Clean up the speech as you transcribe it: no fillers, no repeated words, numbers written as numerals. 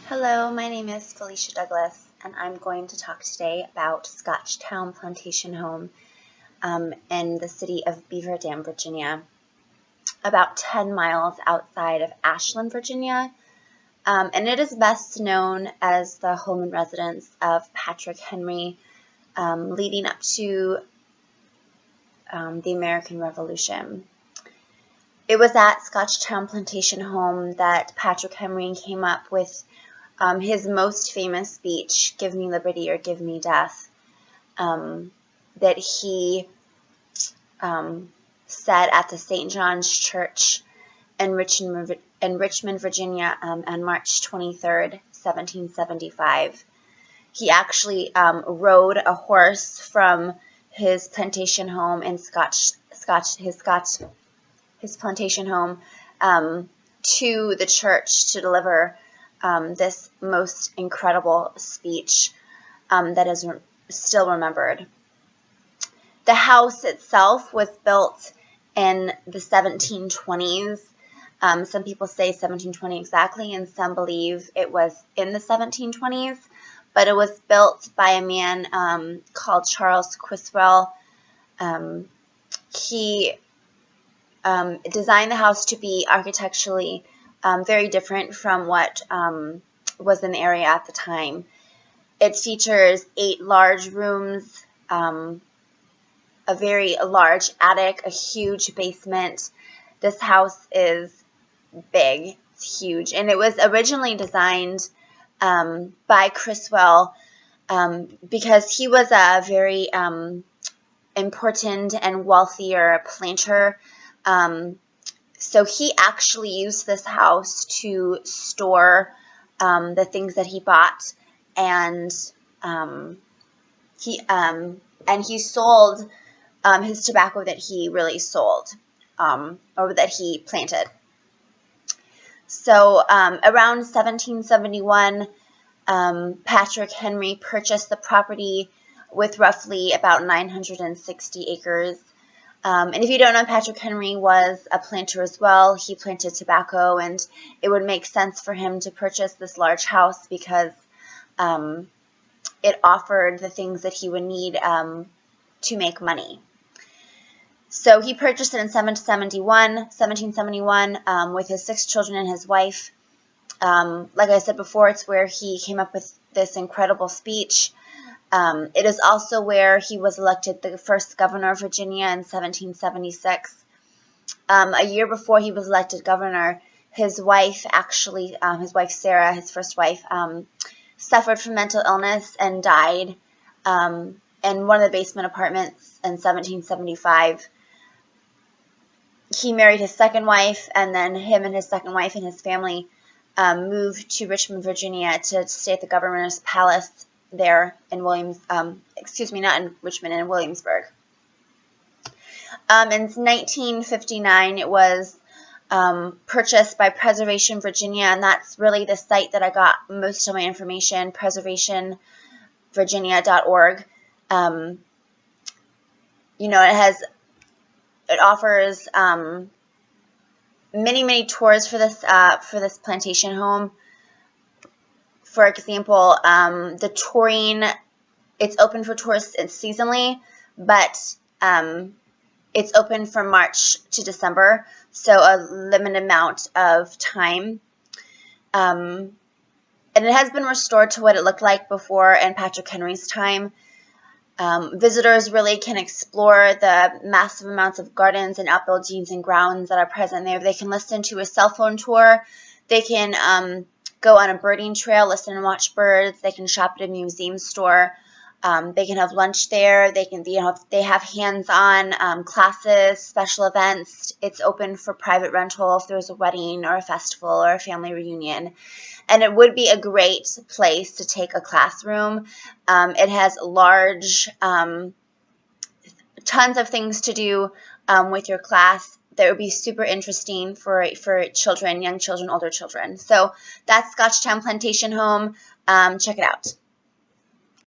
Hello, my name is Felicia Douglas, and I'm going to talk today about Scotchtown Plantation Home in the city of Beaver Dam, Virginia, about 10 miles outside of Ashland, Virginia, and it is best known as the home and residence of Patrick Henry leading up to the American Revolution. It was at Scotchtown Plantation Home that Patrick Henry came up with his most famous speech, "Give me liberty or give me death," that he said at the St. John's Church in Richmond, Virginia on March 23rd, 1775. He actually rode a horse from his plantation home in his plantation home to the church to deliver this most incredible speech that is still remembered. The house itself was built in the 1720s. Some people say 1720 exactly, and some believe it was in the 1720s, but it was built by a man called Charles Criswell. He designed the house to be architecturally very different from what was in the area at the time. It features 8 large rooms, a very large attic, a huge basement. This house is big, it's huge, and it was originally designed by Criswell because he was a very important and wealthier planter. So he actually used this house to store the things that he bought, and he sold his tobacco that he really sold, or that he planted. So around 1771, Patrick Henry purchased the property with roughly about 960 acres. And if you don't know, Patrick Henry was a planter as well. He planted tobacco, and it would make sense for him to purchase this large house because it offered the things that he would need to make money. So he purchased it in 1771 with his 6 children and his wife. Like I said before, it's where he came up with this incredible speech. It is also where he was elected the first governor of Virginia in 1776. A year before he was elected governor, his wife Sarah, his first wife, suffered from mental illness and died in one of the basement apartments in 1775. He married his second wife, and then him and his second wife and his family moved to Richmond, Virginia to stay at the governor's palace there in not in Richmond, in Williamsburg. In 1959, it was purchased by Preservation, Virginia, and that's really the site that I got most of my information, preservationvirginia.org. It offers many tours for this plantation home. For example, the touring, it's open for tourists seasonally, but it's open from March to December, so a limited amount of time. And it has been restored to what it looked like before in Patrick Henry's time. Visitors really can explore the massive amounts of gardens and outbuildings and grounds that are present there. They can listen to a cell phone tour. They can go on a birding trail, listen and watch birds. They can shop at a museum store. They can have lunch there. They can, they have hands-on classes, special events. It's open for private rental if there's a wedding or a festival or a family reunion. And it would be a great place to take a classroom. It has large, tons of things to do with your class that would be super interesting for children, young children, older children. So that's Scotchtown Plantation Home. Check it out.